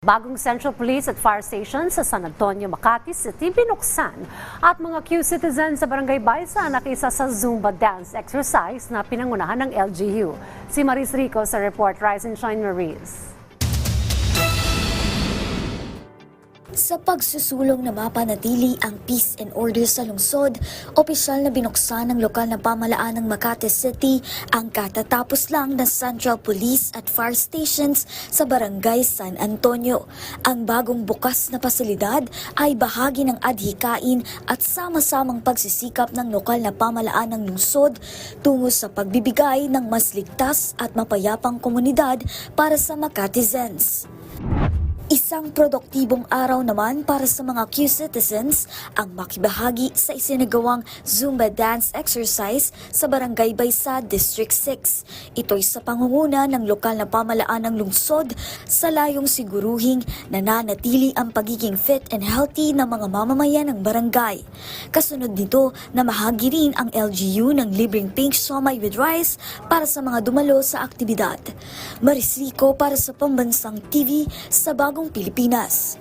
Bagong Central Police at Fire Station sa San Antonio, Makati City binuksan at mga Q-citizens sa Barangay Baisa nakisa sa Zumba dance exercise na pinangunahan ng LGU. Si Maris Rico sa report. Rise and Shine, Maris. Sa pagsusulong na mapanatili ang peace and order sa lungsod, opisyal na binuksan ng lokal na pamahalaan ng Makati City ang katatapos lang na Central Police at Fire Stations sa Barangay San Antonio. Ang bagong bukas na pasilidad ay bahagi ng adhikain at sama-samang pagsisikap ng lokal na pamahalaan ng lungsod tungo sa pagbibigay ng mas ligtas at mapayapang komunidad para sa Makatizens. Isang produktibong araw naman para sa mga Q-citizens ang makibahagi sa isinagawang Zumba dance exercise sa Barangay Baisa, District 6. Ito'y sa pangunguna ng lokal na pamahalaan ng lungsod sa layong siguruhing nananatili ang pagiging fit and healthy ng mga mamamayan ng barangay. Kasunod nito na mahagi rin ang LGU ng libreng pink siomai with rice para sa mga dumalo sa aktibidad. Maris Rico para sa Pambansang TV sa Bagong Pilipinas.